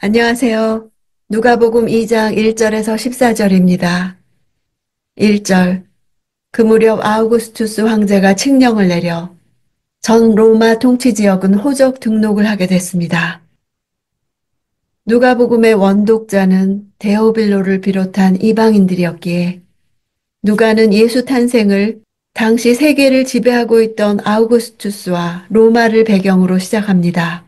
안녕하세요. 누가복음 2장 1절에서 14절입니다. 1절. 그 무렵 아우구스투스 황제가 칙령을 내려 전 로마 통치 지역은 호적 등록을 하게 됐습니다. 누가복음의 원독자는 데오빌로를 비롯한 이방인들이었기에 누가는 예수 탄생을 당시 세계를 지배하고 있던 아우구스투스와 로마를 배경으로 시작합니다.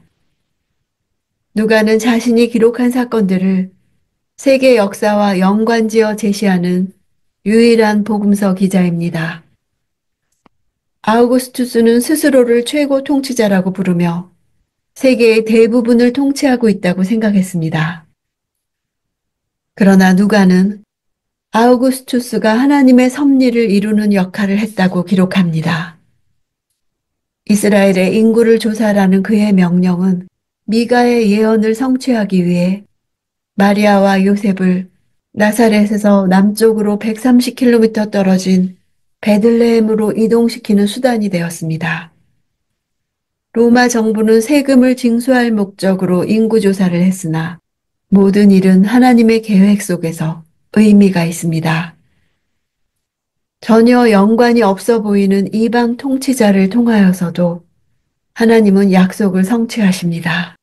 누가는 자신이 기록한 사건들을 세계 역사와 연관지어 제시하는 유일한 복음서 기자입니다. 아우구스투스는 스스로를 최고 통치자라고 부르며 세계의 대부분을 통치하고 있다고 생각했습니다. 그러나 누가는 아우구스투스가 하나님의 섭리를 이루는 역할을 했다고 기록합니다. 이스라엘의 인구를 조사라는 그의 명령은 미가의 예언을 성취하기 위해 마리아와 요셉을 나사렛에서 남쪽으로 130km 떨어진 베들레헴으로 이동시키는 수단이 되었습니다. 로마 정부는 세금을 징수할 목적으로 인구조사를 했으나 모든 일은 하나님의 계획 속에서 의미가 있습니다. 전혀 연관이 없어 보이는 이방 통치자를 통하여서도 하나님은 약속을 성취하십니다.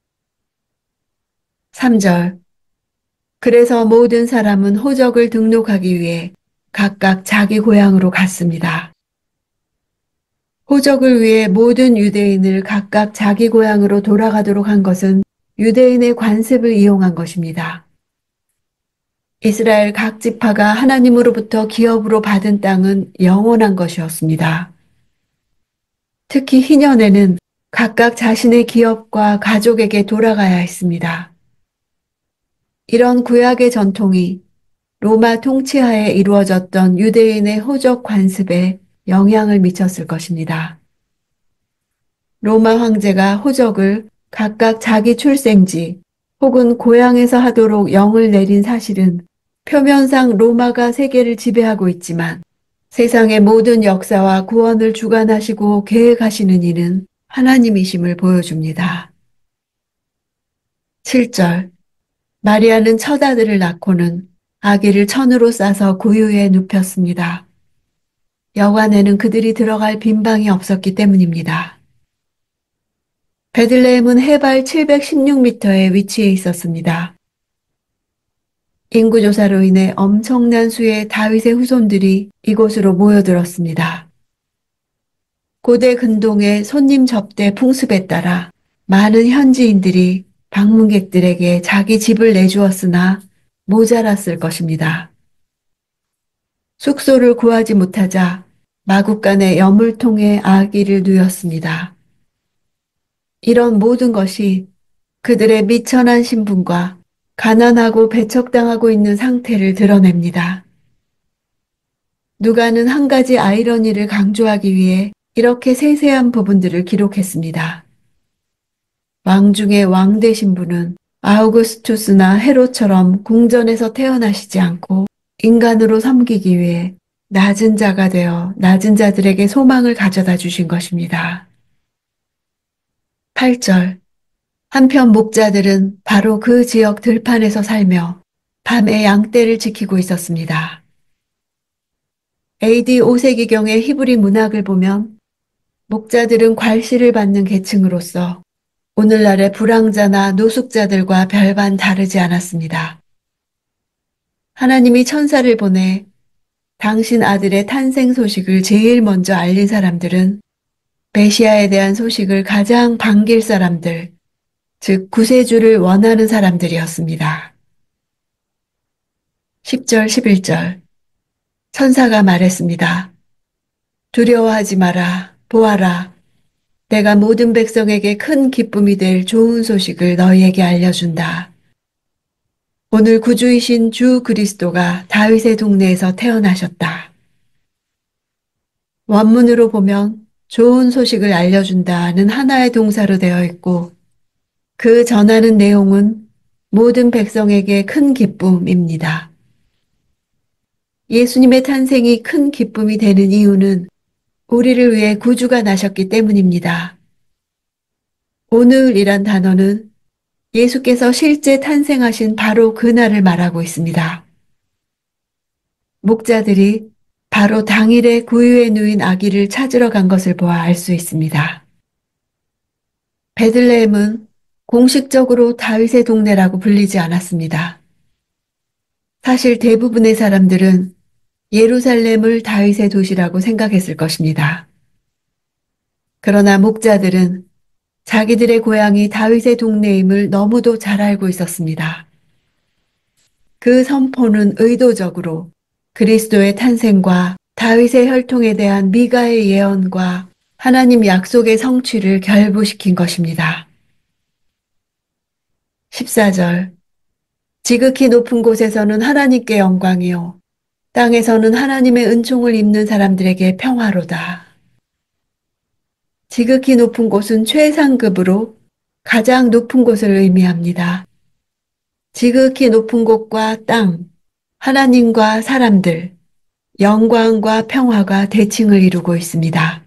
3절. 그래서 모든 사람은 호적을 등록하기 위해 각각 자기 고향으로 갔습니다. 호적을 위해 모든 유대인을 각각 자기 고향으로 돌아가도록 한 것은 유대인의 관습을 이용한 것입니다. 이스라엘 각 지파가 하나님으로부터 기업으로 받은 땅은 영원한 것이었습니다. 특히 희년에는 각각 자신의 기업과 가족에게 돌아가야 했습니다. 이런 구약의 전통이 로마 통치하에 이루어졌던 유대인의 호적 관습에 영향을 미쳤을 것입니다. 로마 황제가 호적을 각각 자기 출생지 혹은 고향에서 하도록 영을 내린 사실은 표면상 로마가 세계를 지배하고 있지만 세상의 모든 역사와 구원을 주관하시고 계획하시는 이는 하나님이심을 보여줍니다. 7절. 마리아는 첫 아들을 낳고는 아기를 천으로 싸서 구유에 눕혔습니다. 여관에는 그들이 들어갈 빈 방이 없었기 때문입니다. 베들레헴은 해발 716m에 위치해 있었습니다. 인구조사로 인해 엄청난 수의 다윗의 후손들이 이곳으로 모여들었습니다. 고대 근동의 손님 접대 풍습에 따라 많은 현지인들이 방문객들에게 자기 집을 내주었으나 모자랐을 것입니다. 숙소를 구하지 못하자 마구간의 여물통에 아기를 누였습니다. 이런 모든 것이 그들의 미천한 신분과 가난하고 배척당하고 있는 상태를 드러냅니다. 누가는 한 가지 아이러니를 강조하기 위해 이렇게 세세한 부분들을 기록했습니다. 왕 중에 왕 되신 분은 아우구스투스나 헤롯처럼 궁전에서 태어나시지 않고 인간으로 섬기기 위해 낮은 자가 되어 낮은 자들에게 소망을 가져다 주신 것입니다. 8절. 한편 목자들은 바로 그 지역 들판에서 살며 밤에 양떼를 지키고 있었습니다. AD 5세기경의 히브리 문학을 보면 목자들은 괄시를 받는 계층으로서 오늘날의 불황자나 노숙자들과 별반 다르지 않았습니다. 하나님이 천사를 보내 당신 아들의 탄생 소식을 제일 먼저 알린 사람들은 메시아에 대한 소식을 가장 반길 사람들, 즉 구세주를 원하는 사람들이었습니다. 10절, 11절. 천사가 말했습니다. 두려워하지 마라. 보아라. 내가 모든 백성에게 큰 기쁨이 될 좋은 소식을 너희에게 알려준다. 오늘 구주이신 주 그리스도가 다윗의 동네에서 태어나셨다. 원문으로 보면 좋은 소식을 알려준다는 하나의 동사로 되어 있고 그 전하는 내용은 모든 백성에게 큰 기쁨입니다. 예수님의 탄생이 큰 기쁨이 되는 이유는 우리를 위해 구주가 나셨기 때문입니다. 오늘이란 단어는 예수께서 실제 탄생하신 바로 그날을 말하고 있습니다. 목자들이 바로 당일에 구유에 누인 아기를 찾으러 간 것을 보아 알 수 있습니다. 베들레헴은 공식적으로 다윗의 동네라고 불리지 않았습니다. 사실 대부분의 사람들은 예루살렘을 다윗의 도시라고 생각했을 것입니다. 그러나 목자들은 자기들의 고향이 다윗의 동네임을 너무도 잘 알고 있었습니다. 그 선포는 의도적으로 그리스도의 탄생과 다윗의 혈통에 대한 미가의 예언과 하나님 약속의 성취를 결부시킨 것입니다. 14절 지극히 높은 곳에서는 하나님께 영광이요 땅에서는 하나님의 은총을 입는 사람들에게 평화로다. 지극히 높은 곳은 최상급으로 가장 높은 곳을 의미합니다. 지극히 높은 곳과 땅, 하나님과 사람들, 영광과 평화가 대칭을 이루고 있습니다.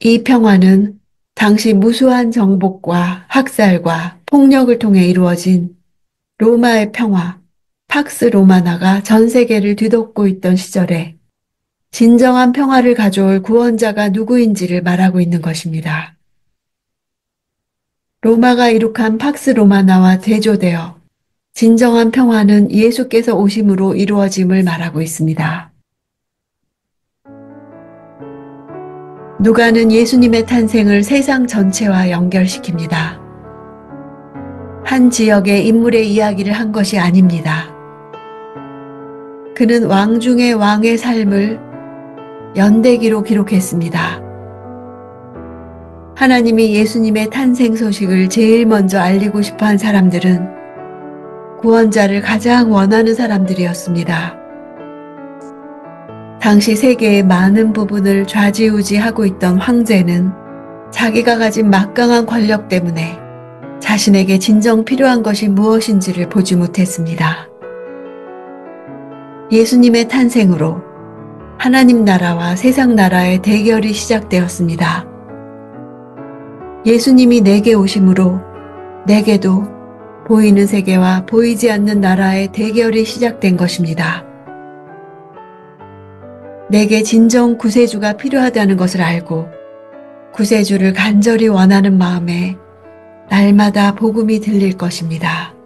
이 평화는 당시 무수한 정복과 학살과 폭력을 통해 이루어진 로마의 평화, 팍스 로마나가 전 세계를 뒤덮고 있던 시절에 진정한 평화를 가져올 구원자가 누구인지를 말하고 있는 것입니다. 로마가 이룩한 팍스 로마나와 대조되어 진정한 평화는 예수께서 오심으로 이루어짐을 말하고 있습니다. 누가는 예수님의 탄생을 세상 전체와 연결시킵니다. 한 지역의 인물의 이야기를 한 것이 아닙니다. 그는 왕 중의 왕의 삶을 연대기로 기록했습니다. 하나님이 예수님의 탄생 소식을 제일 먼저 알리고 싶어 한 사람들은 구원자를 가장 원하는 사람들이었습니다. 당시 세계의 많은 부분을 좌지우지하고 있던 황제는 자기가 가진 막강한 권력 때문에 자신에게 진정 필요한 것이 무엇인지를 보지 못했습니다. 예수님의 탄생으로 하나님 나라와 세상 나라의 대결이 시작되었습니다. 예수님이 내게 오심으로 내게도 보이는 세계와 보이지 않는 나라의 대결이 시작된 것입니다. 내게 진정 구세주가 필요하다는 것을 알고 구세주를 간절히 원하는 마음에 날마다 복음이 들릴 것입니다.